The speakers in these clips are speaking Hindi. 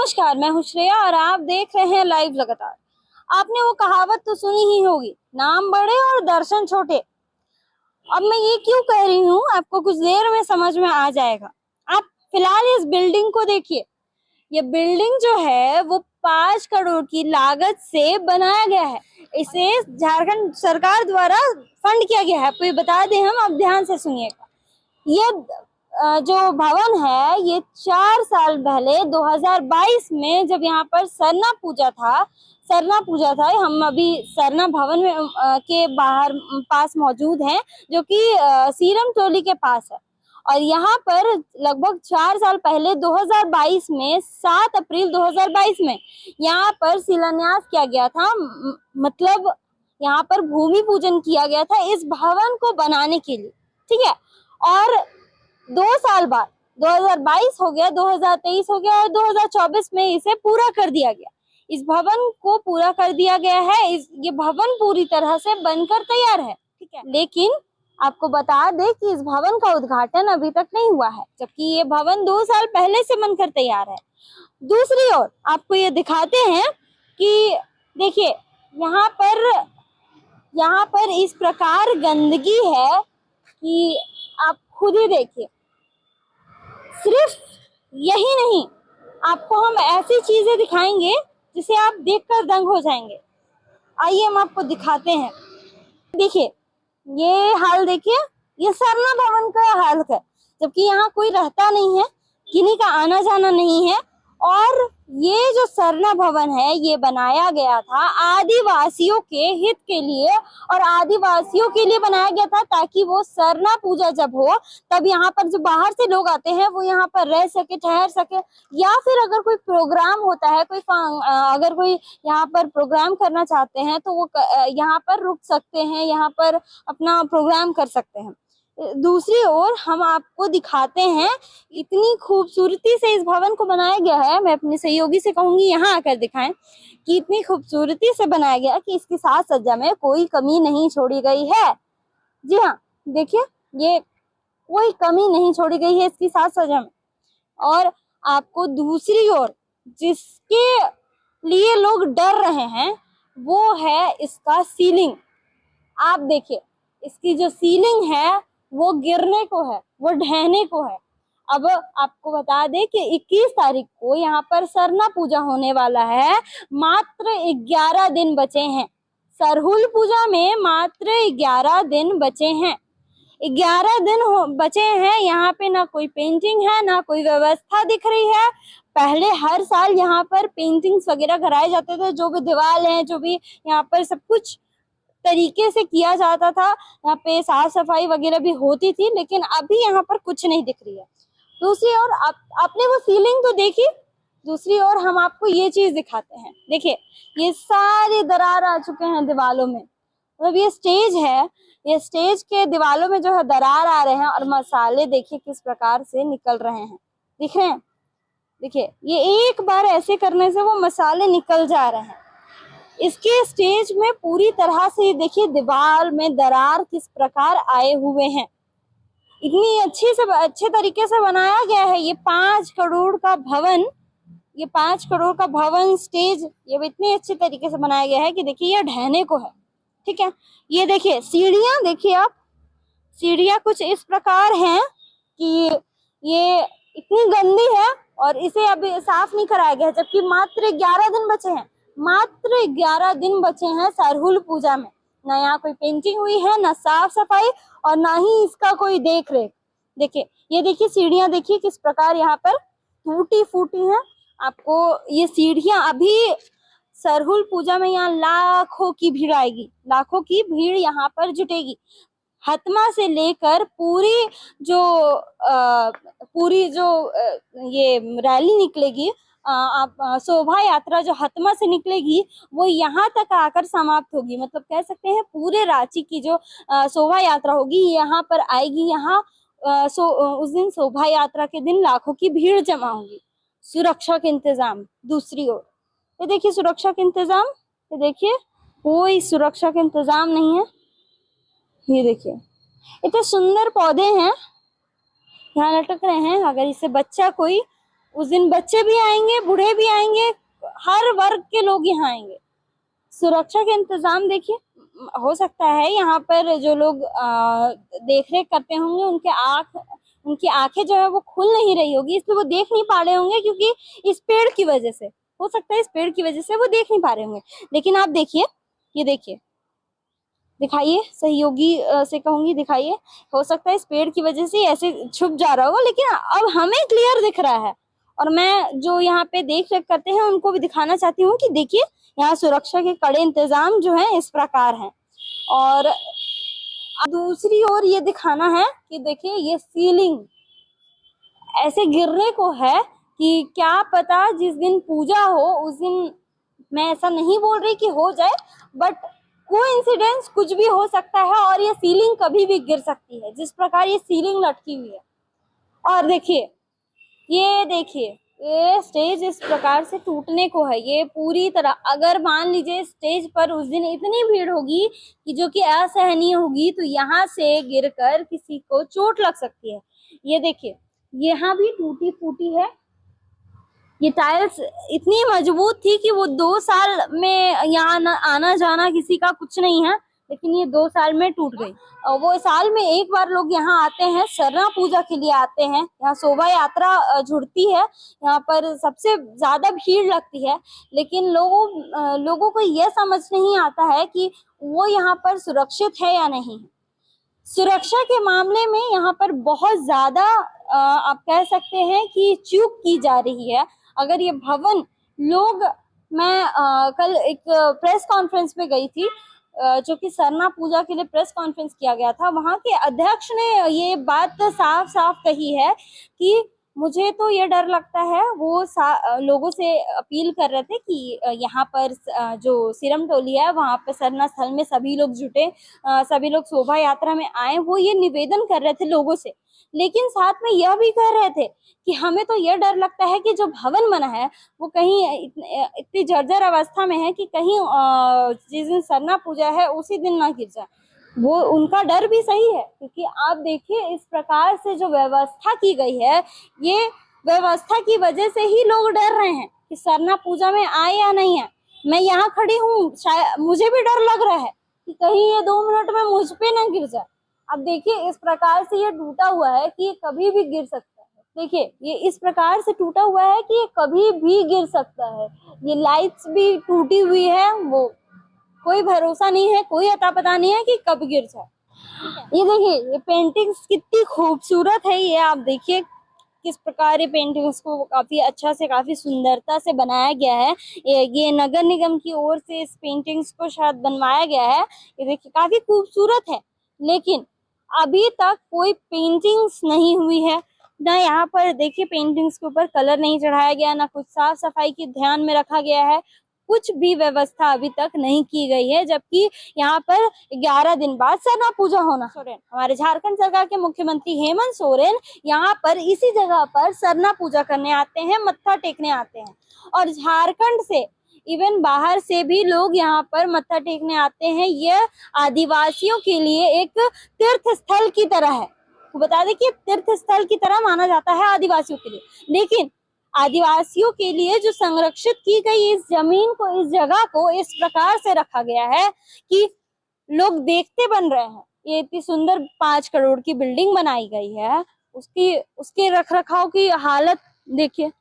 नमस्कार, मैं हूं श्रेया और आप देख रहे हैं लाइव लगातार। आपने वो कहावत तो सुनी ही होगी, नाम बड़े और दर्शन छोटे। अब मैं ये क्यों कह रही हूँ आपको कुछ देर में समझ में आ जाएगा। आप फिलहाल इस बिल्डिंग को देखिए। ये बिल्डिंग जो है वो 5 करोड़ की लागत से बनाया गया है। इसे झारखंड सरकार द्वारा फंड किया गया है। आपको ये बता दें हम, आप ध्यान से सुनिएगा। ये जो भवन है ये 4 साल पहले 2022 में जब यहाँ पर सरना पूजा था। हम अभी सरना भवन में के बाहर पास मौजूद हैं, जो कि सीरम टोली के पास है। और यहाँ पर लगभग 4 साल पहले 2022 में 7 अप्रैल 2022 में यहाँ पर शिलान्यास किया गया था। मतलब यहाँ पर भूमि पूजन किया गया था इस भवन को बनाने के लिए, ठीक है। और 2 साल बाद 2022 हो गया, 2023 हो गया और 2024 में इसे पूरा कर दिया गया। इस भवन को पूरा कर दिया गया है। ये भवन पूरी तरह से बनकर तैयार है, ठीक है। लेकिन आपको बता दें कि इस भवन का उद्घाटन अभी तक नहीं हुआ है, जबकि ये भवन 2 साल पहले से बनकर तैयार है। दूसरी ओर आपको ये दिखाते हैं कि देखिए यहाँ पर इस प्रकार गंदगी है कि आप खुद ही देखिए। सिर्फ यही नहीं, आपको हम ऐसी चीजें दिखाएंगे जिसे आप देखकर दंग हो जाएंगे। आइए हम आपको दिखाते हैं। देखिए ये हाल देखिए, ये सरना भवन का हाल है, जबकि यहाँ कोई रहता नहीं है, किन्हीं का आना जाना नहीं है। और ये जो सरना भवन है ये बनाया गया था आदिवासियों के हित के लिए, और आदिवासियों के लिए बनाया गया था ताकि वो सरना पूजा जब हो तब यहाँ पर जो बाहर से लोग आते हैं वो यहाँ पर रह सके, ठहर सके, या फिर अगर कोई प्रोग्राम होता है, अगर कोई यहाँ पर प्रोग्राम करना चाहते हैं तो वो यहाँ पर रुक सकते हैं, यहाँ पर अपना प्रोग्राम कर सकते हैं। दूसरी ओर हम आपको दिखाते हैं, इतनी खूबसूरती से इस भवन को बनाया गया है। मैं अपने सहयोगी से कहूंगी यहाँ आकर दिखाएं कि इतनी खूबसूरती से बनाया गया कि इसकी साज सज्जा में कोई कमी नहीं छोड़ी गई है। जी हाँ, देखिए ये कोई कमी नहीं छोड़ी गई है इसकी साज सज्जा में। और आपको दूसरी ओर जिसके लिए लोग डर रहे हैं वो है इसका सीलिंग। आप देखिए, इसकी जो सीलिंग है वो गिरने को है, वो ढहने को है। अब आपको बता दें कि 21 तारीख को यहाँ पर सरना पूजा होने वाला है। मात्र 11 दिन बचे हैं। सरहुल पूजा में मात्र 11 दिन बचे हैं। 11 दिन बचे हैं। यहाँ पे ना कोई पेंटिंग है, ना कोई व्यवस्था दिख रही है। पहले हर साल यहाँ पर पेंटिंग्स वगैरह कराए जाते थे, जो भी दीवार है, जो भी यहाँ पर सब कुछ तरीके से किया जाता था, यहाँ पे साफ सफाई वगैरह भी होती थी। लेकिन अभी यहाँ पर कुछ नहीं दिख रही है। दूसरी ओर आपने वो सीलिंग तो देखी, दूसरी ओर हम आपको ये चीज दिखाते हैं। देखिए ये सारे दरार आ चुके हैं दीवालों में। मतलब ये स्टेज है, ये स्टेज के दीवालों में जो है दरार आ रहे हैं और मसाले देखिए किस प्रकार से निकल रहे हैं। दिख रहे हैं? देखिए ये एक बार ऐसे करने से वो मसाले निकल जा रहे हैं। इसके स्टेज में पूरी तरह से देखिए दीवार में दरार किस प्रकार आए हुए हैं। इतनी अच्छे तरीके से बनाया गया है ये 5 करोड़ का भवन। ये 5 करोड़ का भवन स्टेज ये इतने अच्छे तरीके से बनाया गया है कि देखिए ये ढहने को है, ठीक है। ये देखिए सीढ़ियां, देखिए आप, सीढ़ियां कुछ इस प्रकार हैं कि ये इतनी गंदी है और इसे अभी साफ नहीं कराया गया, जबकि मात्र 11 दिन बचे हैं। मात्र 11 दिन बचे हैं सरहुल पूजा में। ना यहाँ कोई पेंटिंग हुई है, ना साफ सफाई, और ना ही इसका कोई देख रेख। देखिए ये देखिए सीढ़ियां देखिए किस प्रकार यहाँ पर टूटी फूटी हैं। आपको ये सीढ़ियां अभी सरहुल पूजा में यहाँ लाखों की भीड़ आएगी, लाखों की भीड़ यहाँ पर जुटेगी। हतमा से लेकर पूरी जो ये रैली निकलेगी, आप शोभा यात्रा जो हतमा से निकलेगी वो यहाँ तक आकर समाप्त होगी। मतलब कह सकते हैं पूरे रांची की जो शोभा यात्रा होगी यहाँ पर आएगी। यहाँ उस दिन शोभा यात्रा के दिन लाखों की भीड़ जमा होगी। सुरक्षा के इंतजाम दूसरी ओर, ये देखिए सुरक्षा के इंतजाम, ये देखिए कोई सुरक्षा के इंतजाम नहीं है। ये देखिए इतने सुंदर पौधे हैं यहाँ लटक रहे हैं। अगर इसे बच्चा कोई उस दिन बच्चे भी आएंगे, बूढ़े भी आएंगे, हर वर्ग के लोग यहाँ आएंगे। सुरक्षा के इंतजाम देखिए, हो सकता है यहाँ पर जो लोग देख रेख करते होंगे उनकी आंखें जो है वो खुल नहीं रही होगी, इसलिए वो देख नहीं पा रहे होंगे, क्योंकि इस पेड़ की वजह से, हो सकता है इस पेड़ की वजह से वो देख नहीं पा रहे होंगे। लेकिन आप देखिए, ये देखिए, दिखाइए, सहयोगी से कहूंगी दिखाइए, हो सकता है इस पेड़ की वजह से ऐसे छुप जा रहा होगा, लेकिन अब हमें क्लियर दिख रहा है। और मैं जो यहाँ पे देख रेख करते हैं उनको भी दिखाना चाहती हूँ कि देखिए, यहाँ सुरक्षा के कड़े इंतजाम जो है इस प्रकार हैं। और दूसरी ओर ये दिखाना है कि देखिए, ये सीलिंग ऐसे गिरने को है कि क्या पता जिस दिन पूजा हो उस दिन, मैं ऐसा नहीं बोल रही कि हो जाए, बट कोइंसिडेंस कुछ भी हो सकता है और ये सीलिंग कभी भी गिर सकती है, जिस प्रकार ये सीलिंग लटकी हुई है। और देखिए, ये देखिए, ये स्टेज इस प्रकार से टूटने को है, ये पूरी तरह, अगर मान लीजिए स्टेज पर उस दिन इतनी भीड़ होगी कि जो कि असहनीय होगी, तो यहाँ से गिरकर किसी को चोट लग सकती है। ये देखिए, यहाँ भी टूटी फूटी है, ये टाइल्स इतनी मजबूत थी कि वो 2 साल में यहाँ आना जाना किसी का कुछ नहीं है, लेकिन ये 2 साल में टूट गई। और वो साल में एक बार लोग यहाँ आते हैं, सरना पूजा के लिए आते हैं, यहाँ शोभा यात्रा जुड़ती है, यहाँ पर सबसे ज्यादा भीड़ लगती है, लेकिन लोगों को यह समझ नहीं आता है कि वो यहाँ पर सुरक्षित है या नहीं। सुरक्षा के मामले में यहाँ पर बहुत ज्यादा आप कह सकते हैं कि चूक की जा रही है। अगर ये भवन लोग, मैं कल एक प्रेस कॉन्फ्रेंस में गई थी, जो कि सरना पूजा के लिए प्रेस कॉन्फ्रेंस किया गया था, वहां के अध्यक्ष ने ये बात साफ साफ कही है कि मुझे तो ये डर लगता है, वो लोगों से अपील कर रहे थे कि यहाँ पर जो सिरम टोली है वहां पर सरना स्थल में सभी लोग जुटे, सभी लोग शोभा यात्रा में आए, वो ये निवेदन कर रहे थे लोगों से। लेकिन साथ में यह भी कह रहे थे कि हमें तो यह डर लगता है कि जो भवन बना है वो कहीं इतनी जर्जर अवस्था में है कि कहीं जिस दिन सरना पूजा है उसी दिन ना गिर जाए। वो उनका डर भी सही है, क्योंकि आप देखिए इस प्रकार से जो व्यवस्था की गई है, ये व्यवस्था की वजह से ही लोग डर रहे हैं कि सरना पूजा में आए या नहीं आए। मैं यहाँ खड़ी हूँ, शायद मुझे भी डर लग रहा है कि कहीं ये 2 मिनट में मुझ पे ना गिर जाए। अब देखिए, इस प्रकार से ये टूटा हुआ है कि ये कभी भी गिर सकता है। देखिए, ये इस प्रकार से टूटा हुआ है कि ये कभी भी गिर सकता है। ये लाइट्स भी टूटी हुई है, वो कोई भरोसा नहीं है, कोई अता पता नहीं है कि कब गिर जाए। ये देखिए, ये पेंटिंग्स कितनी खूबसूरत है, ये आप देखिए किस प्रकार ये पेंटिंग्स को काफी अच्छा से, काफी सुंदरता से बनाया गया है। ये नगर निगम की ओर से इस पेंटिंग्स को शायद बनवाया गया है। ये देखिए, काफी खूबसूरत है, लेकिन अभी तक कोई पेंटिंग्स नहीं हुई है, ना यहाँ पर देखिए पेंटिंग्स के ऊपर कलर नहीं चढ़ाया गया, ना कुछ साफ सफाई की ध्यान में रखा गया है, कुछ भी व्यवस्था अभी तक नहीं की गई है। जबकि यहाँ पर 11 दिन बाद सरना पूजा होना, हमारे झारखंड सरकार के मुख्यमंत्री हेमंत सोरेन यहाँ पर इसी जगह पर सरना पूजा करने आते हैं, मत्था टेकने आते हैं, और झारखंड से इवन बाहर से भी लोग यहाँ पर मत्था टेकने आते हैं। यह आदिवासियों के लिए एक तीर्थ स्थल की तरह है, तो बता दें कि तीर्थ स्थल की तरह माना जाता है आदिवासियों के लिए। लेकिन आदिवासियों के लिए जो संरक्षित की गई इस जमीन को, इस जगह को इस प्रकार से रखा गया है कि लोग देखते बन रहे हैं। ये इतनी सुंदर 5 करोड़ की बिल्डिंग बनाई गई है, उसके रख रखाव की हालत देखिए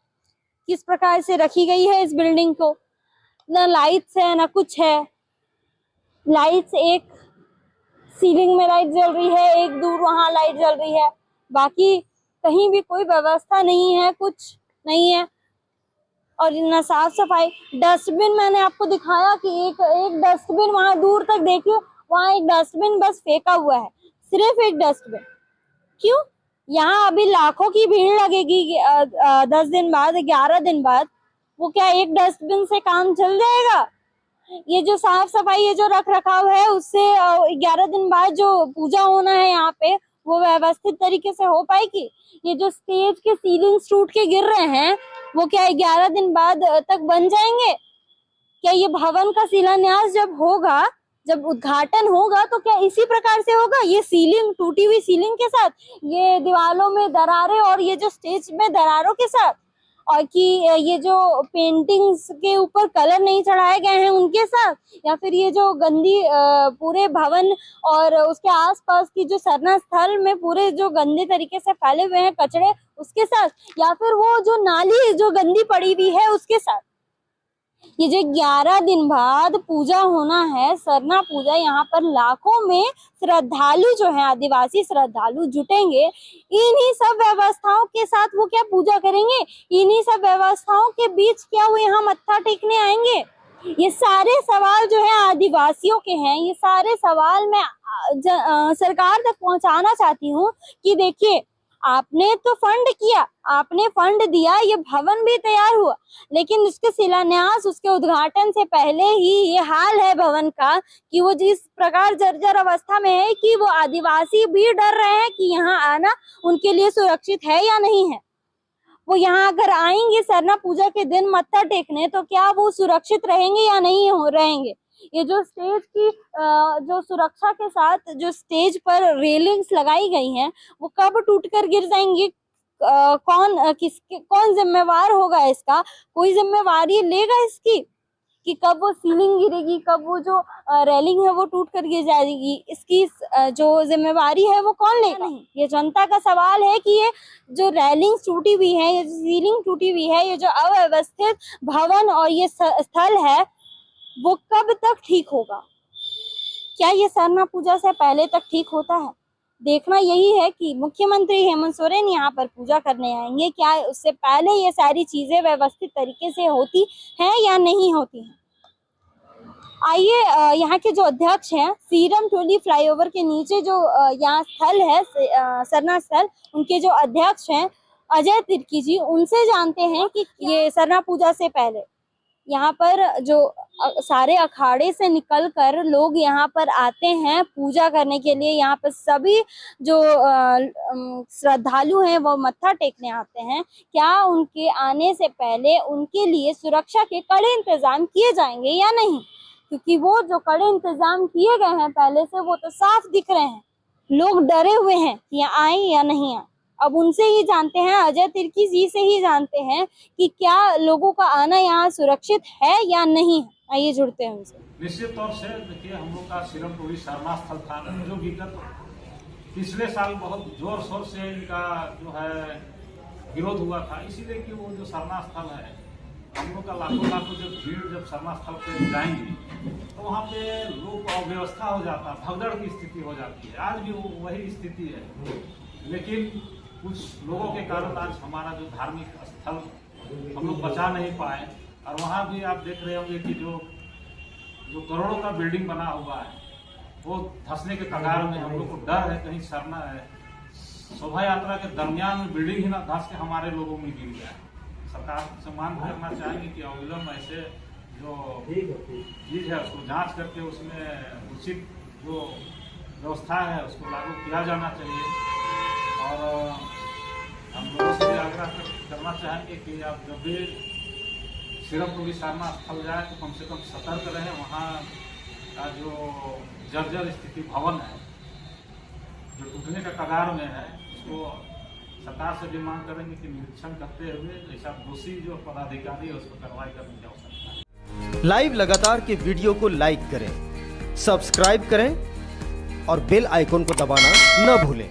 किस प्रकार से रखी गई है। इस बिल्डिंग को ना लाइट्स है ना कुछ है, लाइट्स एक सीलिंग में लाइट जल रही है, एक दूर वहां लाइट जल रही है, बाकी कहीं भी कोई व्यवस्था नहीं है, कुछ नहीं है। और ना साफ सफाई, डस्टबिन मैंने आपको दिखाया कि एक डस्टबिन वहां दूर तक देखिए, वहां एक डस्टबिन बस फेंका हुआ है, सिर्फ एक डस्टबिन। क्यों? यहाँ अभी लाखों की भीड़ लगेगी 10 दिन बाद, 11 दिन बाद, वो क्या एक डस्टबिन से काम चल जाएगा? ये जो साफ सफाई, ये जो रख रखाव है, उससे 11 दिन बाद जो पूजा होना है यहाँ पे वो व्यवस्थित तरीके से हो पाएगी? ये जो स्टेज के सीलिंग टूट के गिर रहे हैं वो क्या 11 दिन बाद तक बन जाएंगे? क्या ये भवन का शिलान्यास जब होगा, जब उद्घाटन होगा, तो क्या इसी प्रकार से होगा? ये सीलिंग, टूटी हुई सीलिंग के साथ, ये दीवारों में दरारें और ये जो स्टेज में दरारों के साथ? और कि ये जो पेंटिंग्स के ऊपर कलर नहीं चढ़ाए गए हैं उनके साथ, या फिर ये जो गंदी पूरे भवन और उसके आसपास की जो सरना स्थल में पूरे जो गंदे तरीके से फैले हुए हैं कचरे उसके साथ, या फिर वो जो नाली जो गंदी पड़ी हुई है उसके साथ। ये जो 11 दिन बाद पूजा होना है, सरना पूजा, यहाँ पर लाखों में श्रद्धालु जो है, आदिवासी श्रद्धालु जुटेंगे। इन्हीं सब व्यवस्थाओं के साथ वो क्या पूजा करेंगे? इन्हीं सब व्यवस्थाओं के बीच क्या वो यहाँ मत्था टेकने आएंगे? ये सारे सवाल जो है आदिवासियों के हैं। ये सारे सवाल मैं सरकार तक पहुंचाना चाहती हूँ कि देखिए, आपने तो फंड किया, आपने फंड दिया, ये भवन भी तैयार हुआ, लेकिन उसके शिलान्यास, उसके उद्घाटन से पहले ही ये हाल है भवन का कि वो जिस प्रकार जर्जर अवस्था में है कि वो आदिवासी भी डर रहे हैं कि यहाँ आना उनके लिए सुरक्षित है या नहीं है। वो यहाँ अगर आएंगे सरना पूजा के दिन मत्था टेकने, तो क्या वो सुरक्षित रहेंगे या नहीं रहेंगे? ये जो स्टेज की जो सुरक्षा के साथ जो स्टेज पर रेलिंग्स लगाई गई हैं, वो कब टूटकर गिर जाएंगी? कौन जिम्मेवार होगा इसका? कोई जिम्मेवारी लेगा इसकी कि कब वो सीलिंग गिरेगी, कब वो जो रेलिंग है वो टूट कर गिर जाएगी? इसकी जो जिम्मेवारी है वो कौन लेगा? नहीं, ये जनता का सवाल है कि ये जो रेलिंग टूटी हुई है, ये जो सीलिंग टूटी हुई है, ये जो अव्यवस्थित भवन और ये स्थल है, वो कब तक ठीक होगा? क्या ये सरना पूजा से पहले तक ठीक होता है? देखना यही है कि मुख्यमंत्री हेमंत सोरेन यहाँ पर पूजा करने आएंगे, क्या उससे पहले ये सारी चीजें व्यवस्थित तरीके से होती हैं या नहीं होती हैं। आइए, यहाँ के जो अध्यक्ष हैं, सीरम टोली फ्लाईओवर के नीचे जो यहाँ स्थल है, सरना स्थल, उनके जो अध्यक्ष हैं अजय तिर्की जी, उनसे जानते हैं कि ये सरना पूजा से पहले यहाँ पर जो सारे अखाड़े से निकलकर लोग यहाँ पर आते हैं पूजा करने के लिए, यहाँ पर सभी जो श्रद्धालु हैं वो मत्था टेकने आते हैं, क्या उनके आने से पहले उनके लिए सुरक्षा के कड़े इंतजाम किए जाएंगे या नहीं? क्योंकि वो जो कड़े इंतजाम किए गए हैं पहले से, वो तो साफ दिख रहे हैं। लोग डरे हुए हैं कि यहाँ आए या नहीं आए। अब उनसे ही जानते हैं, अजय तिर्की जी से ही जानते हैं कि क्या लोगों का आना यहाँ सुरक्षित है या नहीं है। आइए जुड़ते हैं उनसे। निश्चित तौर से देखिए, हम लोग का सीरम टोली सरना स्थल था, जो विगत पिछले साल बहुत जोर शोर से इनका जो है विरोध हुआ था, इसीलिए कि वो जो सरना स्थल है, हम लोग का लाखों जब भीड़ जब सरना स्थल पे जाएंगी तो वहाँ पे लोग अव्यवस्था हो जाता, भगदड़ की स्थिति हो जाती है। आज भी वो वही स्थिति है, लेकिन कुछ लोगों के कारण आज हमारा जो धार्मिक स्थल हम लोग बचा नहीं पाए। और वहाँ भी आप देख रहे होंगे कि जो करोड़ों का बिल्डिंग बना हुआ है, वो धंसने के कगार में। हम लोग को डर है कहीं सरना है, शोभा यात्रा के दरमियान में बिल्डिंग ही ना धंस के हमारे लोगों में गिर जाए। सरकार से मांग करना चाहेंगे कि अविलंब ऐसे जो चीज है उसको जांच करके उसमें उचित जो व्यवस्था है उसको लागू किया जाना चाहिए। और हम लोगों से भी आग्रह करना चाहेंगे कि आप जब भी सीरम टोली सरना स्थल जाए तो कम से कम सतर्क रहें। वहाँ का जो जर्जर स्थिति भवन है, जो टूटने का कगार में है, उसको सरकार से भी मांग करेंगे कि निरीक्षण करते हुए ऐसा दोषी जो पदाधिकारी है उसको कार्रवाई करने की आवश्यकता है। लाइव लगातार के वीडियो को लाइक करें, सब्सक्राइब करें और बेल आइकन को दबाना न भूलें।